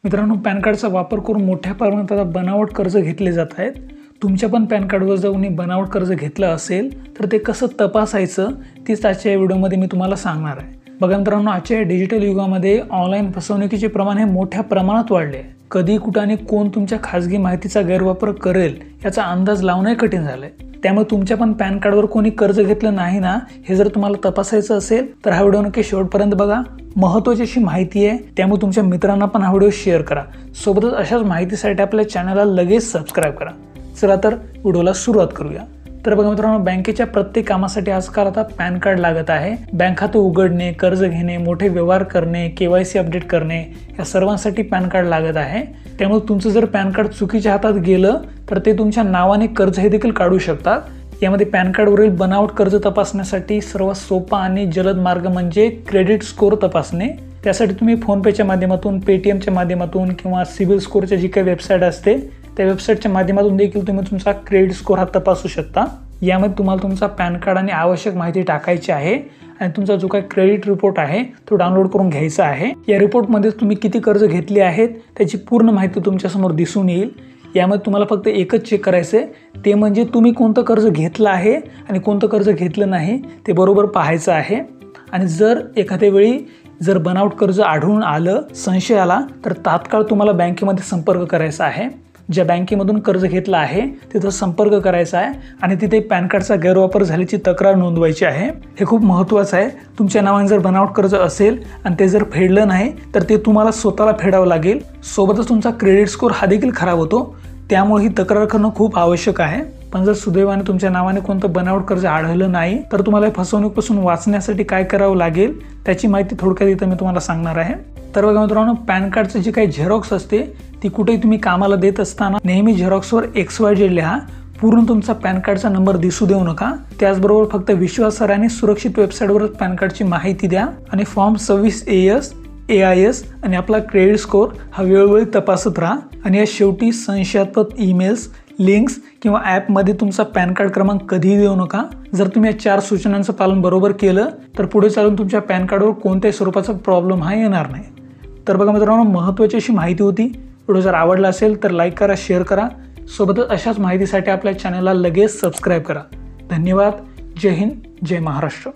मित्रांनो, पॅन कार्डचा वापर करून मोठ्या प्रमाणात आता बनावट कर्ज घेतले जात आहेत। तुमच्या पण पॅन कार्डवर जर कोणी बनावट कर्ज घेतलं असेल तर ते कसं तपासायचं तीच आजच्या व्हिडिओमध्ये मी तुम्हाला सांगणार आहे। बघा मित्रांनो, आजच्या डिजिटल युगामध्ये ऑनलाईन फसवणुकीचे प्रमाण हे मोठ्या प्रमाणात वाढले आहे। कधी कुठे आणि कोण तुमच्या खासगी माहितीचा गैरवापर करेल याचा अंदाज लावणे कठीण झाले। त्यामुळे तुमच्या पण पॅन कार्डवर कोणी कर्ज घेतलं नाही ना, हे जर तुम्हाला तपासायचं असेल तर हा व्हिडिओ नक्की शेवटपर्यंत बघा। महत्त्वाची अशी माहिती आहे, त्यामुळे तुमच्या मित्रांना पण हा व्हिडिओ शेअर करा। सोबतच अशाच माहितीसाठी आपल्या चॅनलला लगेच सबस्क्राइब करा। चला तर व्हिडिओला सुरुवात करूया। तर बघा मित्रांनो, बँकेच्या प्रत्येक कामासाठी आजकाल आता पॅन कार्ड लागत आहे। बँक खाते उघडणे, कर्ज घेणे, मोठे व्यवहार करणे, KYC अपडेट करणे या सर्वांसाठी पॅन कार्ड लागत आहे। त्यामुळे तुमचं जर पॅन कार्ड चुकीच्या हातात गेलं तर ते तुमच्या नावाने कर्ज हे देखील काढू शकतात। यामध्ये पॅन कार्डवरील बनावट कर्ज तपासण्यासाठी सर्वात सोपा आणि जलद मार्ग म्हणजे क्रेडिट स्कोअर तपासणे। त्यासाठी तुम्ही फोनपेच्या माध्यमातून, पेटीएमच्या माध्यमातून किंवा सिबिल स्कोअरची जी काही वेबसाईट असते त्या वेबसाईटच्या माध्यमातून देखील तुम्ही तुमचा क्रेडिट स्कोअर हा तपासू शकता। यामध्ये तुम्हाला तुमचा पॅन कार्ड आणि आवश्यक माहिती टाकायची आहे आणि तुमचा जो काही क्रेडिट रिपोर्ट आहे तो डाउनलोड करून घ्यायचा आहे। या रिपोर्टमध्ये तुम्ही किती कर्ज घेतले आहेत त्याची पूर्ण माहिती तुमच्यासमोर दिसून येईल। यामध्ये तुम्हाला फक्त एकच चेक करायचं आहे, ते म्हणजे तुम्ही कोणतं कर्ज घेतलं आहे आणि कोणतं कर्ज घेतलं नाही ते बरोबर पाहायचं आहे। आणि जर एखाद्या वेळी जर बनावट कर्ज आढळून आलं, संशय आला, तर तात्काळ तुम्हाला बँकेमध्ये संपर्क करायचा आहे। ज्या बँकेमधून कर्ज घेतला आहे तिथं संपर्क करायचा आहे आणि तिथे पॅन कार्डचा गैरवापर झाल्याची तक्रार नोंदवायची आहे। हे खूप महत्त्वाचं आहे। तुमच्या नावाने जर बनावट कर्ज असेल आणि ते जर फेडलं नाही तर ते तुम्हाला स्वतःला फेडावं लागेल। सोबतच तुमचा क्रेडिट स्कोअर हा देखील खराब होतो। त्यामुळे ही तक्रार करणं खूप आवश्यक आहे। पण जर सुदैवाने तुमच्या नावाने कोणतं बनावट कर्ज आढळलं नाही तर तुम्हाला फसवणुकीपासून वाचण्यासाठी काय करावं लागेल त्याची माहिती थोडक्यात इथं मी तुम्हाला सांगणार आहे। तर बघा मित्रांनो, पॅन कार्डची जी काही झेरॉक्स असते ती कुठेही तुम्ही कामाला देत असताना नेहमी झेरॉक्सवर XYZ लिहा। पूर्ण तुमचा पॅन कार्डचा नंबर दिसू देऊ नका। त्याचबरोबर फक्त विश्वासार्ह आणि सुरक्षित वेबसाईटवरच पॅन कार्डची माहिती द्या आणि फॉर्म 26 AS, AIS आणि आपला क्रेडिट स्कोअर हा वेळोवेळी तपासत राहा। आणि या शेवटी संशयास्पद ईमेल्स, लिंक्स किंवा ॲपमध्ये तुमचा पॅन कार्ड क्रमांक कधीही देऊ नका। जर तुम्ही या 4 सूचनांचं पालन बरोबर केलं तर पुढे चालून तुमच्या पॅन कार्डवर कोणत्याही स्वरूपाचा प्रॉब्लेम हा येणार नाही। तर बघा मित्रांनो, महत्त्वाची अशी माहिती होती। व्हिडिओ जर आवडला असेल तर लाईक करा, शेअर करा। सोबतच अशाच माहितीसाठी आपल्या चॅनलला लगेच सबस्क्राइब करा। धन्यवाद। जय हिंद, जय महाराष्ट्र।